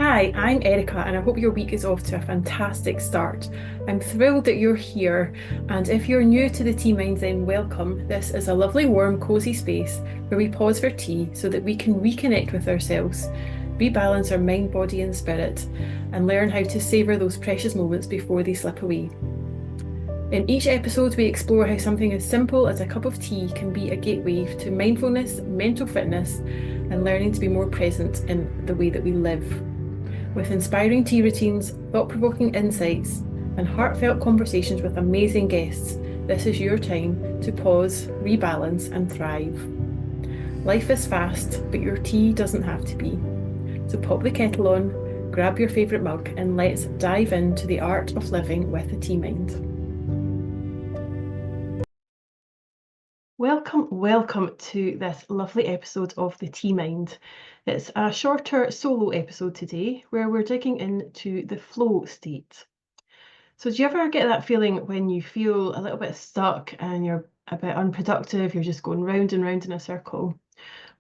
Hi, I'm Erica, and I hope your week is off to a fantastic start. I'm thrilled that you're here, and if you're new to the Tea Mind, then welcome. This is a lovely, warm, cosy space where we pause for tea so that we can reconnect with ourselves, rebalance our mind, body, and spirit, and learn how to savour those precious moments before they slip away. In each episode, we explore how something as simple as a cup of tea can be a gateway to mindfulness, mental fitness, and learning to be more present in the way that we live. With inspiring tea routines, thought-provoking insights, and heartfelt conversations with amazing guests, this is your time to pause, rebalance, and thrive. Life is fast, but your tea doesn't have to be. So pop the kettle on, grab your favourite mug, and let's dive into the art of living with a tea mind. Welcome to this lovely episode of the Tea Mind. It's a shorter solo episode today where we're digging into the flow state. So do you ever get that feeling when you feel a little bit stuck and you're a bit unproductive, you're just going round and round in a circle?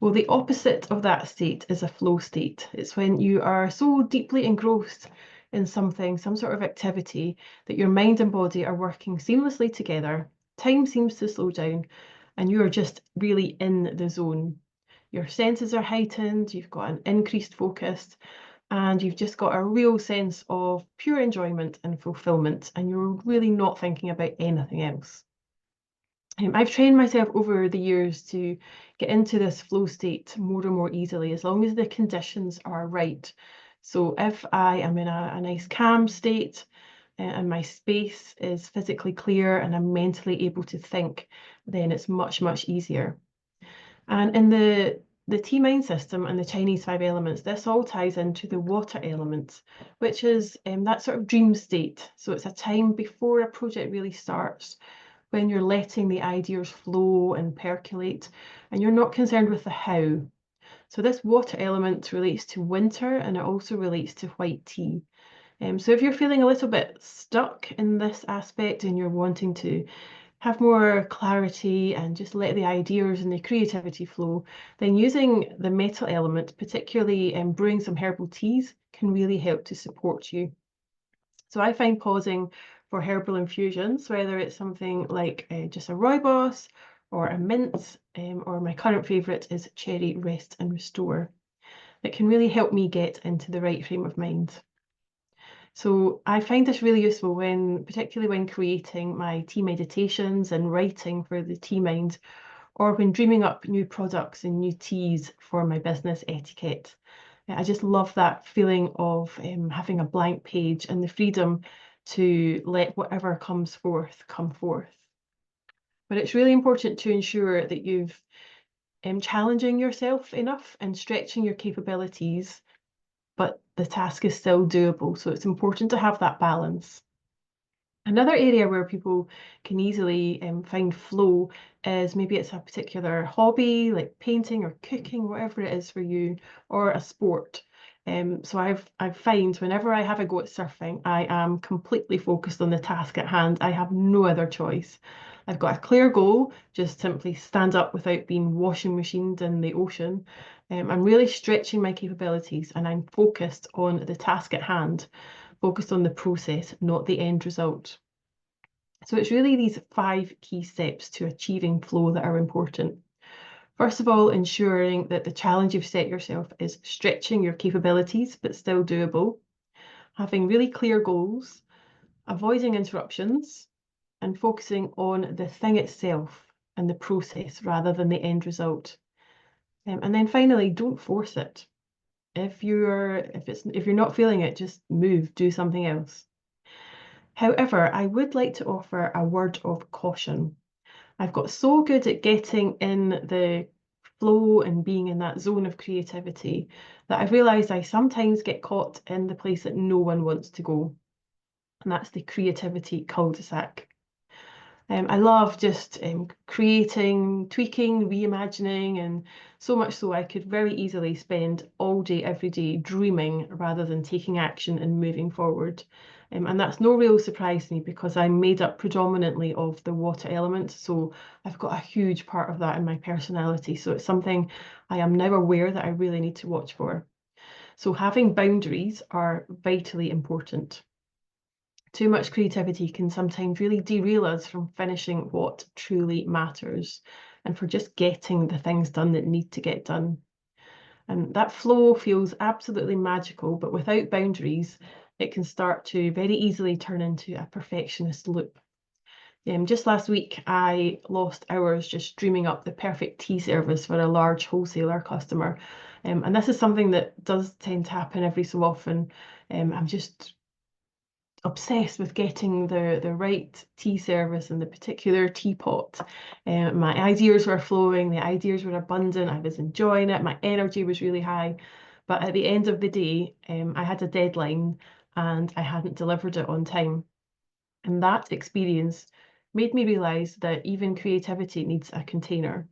Well, the opposite of that state is a flow state. It's when you are so deeply engrossed in something, some sort of activity, that your mind and body are working seamlessly together. Time seems to slow down and you are just really in the zone. Your senses are heightened, you've got an increased focus, and you've just got a real sense of pure enjoyment and fulfillment, and you're really not thinking about anything else. I've trained myself over the years to get into this flow state more and more easily, as long as the conditions are right. So if I am in a nice calm state, and my space is physically clear and I'm mentally able to think, then it's much, much easier. And in the Tea Mind system and the Chinese five elements, this all ties into the water element, which is that sort of dream state. So it's a time before a project really starts, when you're letting the ideas flow and percolate, and you're not concerned with the how. So this water element relates to winter, and it also relates to white tea. So if you're feeling a little bit stuck in this aspect and you're wanting to have more clarity and just let the ideas and the creativity flow, then using the metal element, particularly brewing some herbal teas, can really help to support you. So I find pausing for herbal infusions, whether it's something like just a rooibos or a mint, or my current favourite is cherry rest and restore. It can really help me get into the right frame of mind. So I find this really useful particularly when creating my tea meditations and writing for the Tea Mind, or when dreaming up new products and new teas for my business etiquette. I just love that feeling of having a blank page and the freedom to let whatever comes forth come forth. But it's really important to ensure that you've challenging yourself enough and stretching your capabilities, but the task is still doable. So it's important to have that balance. Another area where people can easily find flow is maybe it's a particular hobby like painting or cooking, whatever it is for you, or a sport. So I find whenever I have a go at surfing, I am completely focused on the task at hand. I have no other choice. I've got a clear goal, just simply stand up without being washing machined in the ocean. I'm really stretching my capabilities and I'm focused on the task at hand, focused on the process, not the end result. So it's really these 5 key steps to achieving flow that are important. First of all, ensuring that the challenge you've set yourself is stretching your capabilities, but still doable. Having really clear goals, avoiding interruptions, and focusing on the thing itself and the process rather than the end result. And then finally, don't force it. If you're not feeling it, just move, do something else. However, I would like to offer a word of caution. I've got so good at getting in the flow and being in that zone of creativity that I've realised I sometimes get caught in the place that no one wants to go, and that's the creativity cul-de-sac. I love just creating, tweaking, reimagining, and so much so I could very easily spend all day, every day dreaming rather than taking action and moving forward. And that's no real surprise to me because I'm made up predominantly of the water element. So I've got a huge part of that in my personality. So it's something I am now aware that I really need to watch for. So having boundaries are vitally important. Too much creativity can sometimes really derail us from finishing what truly matters and for just getting the things done that need to get done. And that flow feels absolutely magical, but without boundaries, it can start to very easily turn into a perfectionist loop. Just last week, I lost hours just dreaming up the perfect tea service for a large wholesaler customer. And this is something that does tend to happen every so often. I'm just obsessed with getting the right tea service and the particular teapot. My ideas were flowing, the ideas were abundant, I was enjoying it, my energy was really high. But at the end of the day, I had a deadline and I hadn't delivered it on time. And that experience made me realize that even creativity needs a container.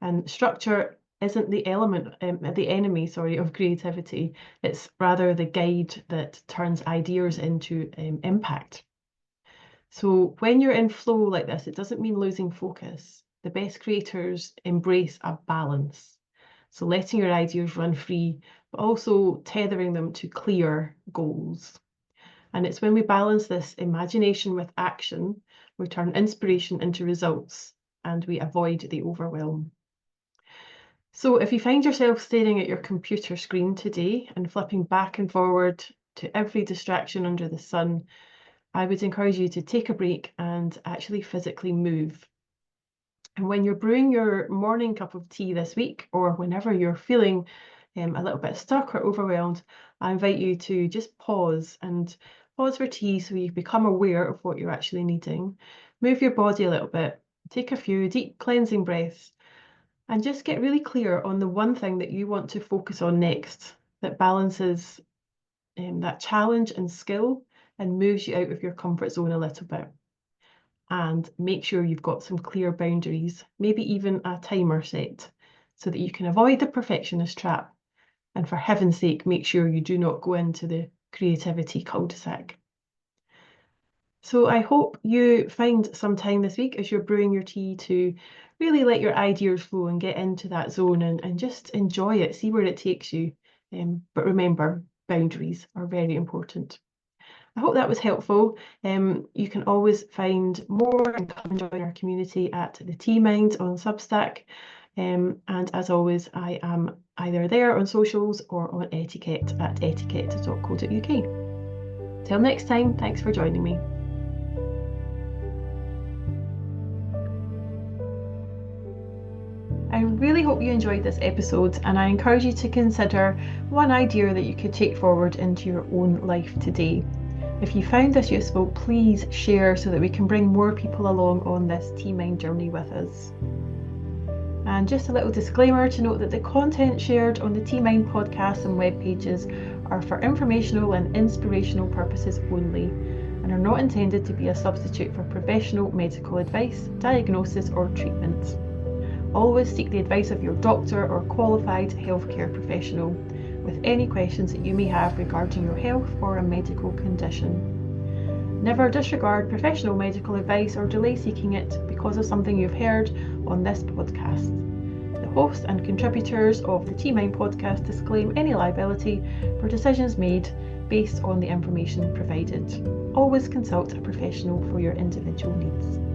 And structure isn't the enemy, sorry, of creativity. It's rather the guide that turns ideas into impact. So when you're in flow like this, it doesn't mean losing focus. The best creators embrace a balance. So letting your ideas run free, but also tethering them to clear goals. And it's when we balance this imagination with action, we turn inspiration into results and we avoid the overwhelm. So if you find yourself staring at your computer screen today and flipping back and forward to every distraction under the sun, I would encourage you to take a break and actually physically move. And when you're brewing your morning cup of tea this week, or whenever you're feeling a little bit stuck or overwhelmed, I invite you to just pause for tea so you become aware of what you're actually needing. Move your body a little bit, take a few deep cleansing breaths, and just get really clear on the one thing that you want to focus on next that balances that challenge and skill and moves you out of your comfort zone a little bit. And make sure you've got some clear boundaries, maybe even a timer set, so that you can avoid the perfectionist trap. And for heaven's sake, make sure you do not go into the creativity cul-de-sac. So I hope you find some time this week as you're brewing your tea to really let your ideas flow and get into that zone and just enjoy it, see where it takes you. But remember, boundaries are very important. I hope that was helpful. You can always find more and come and join our community at the Tea Mind on Substack. And as always, I am either there on socials or on etiquette at etiquette.co.uk. Till next time, thanks for joining me. I really hope you enjoyed this episode, and I encourage you to consider one idea that you could take forward into your own life today. If you found this useful, please share so that we can bring more people along on this Tea Mind journey with us. And just a little disclaimer to note that the content shared on the Tea Mind podcast and web pages are for informational and inspirational purposes only and are not intended to be a substitute for professional medical advice, diagnosis or treatment. Always seek the advice of your doctor or qualified healthcare professional with any questions that you may have regarding your health or a medical condition. Never disregard professional medical advice or delay seeking it because of something you've heard on this podcast. The host and contributors of the Tea Mind podcast disclaim any liability for decisions made based on the information provided. Always consult a professional for your individual needs.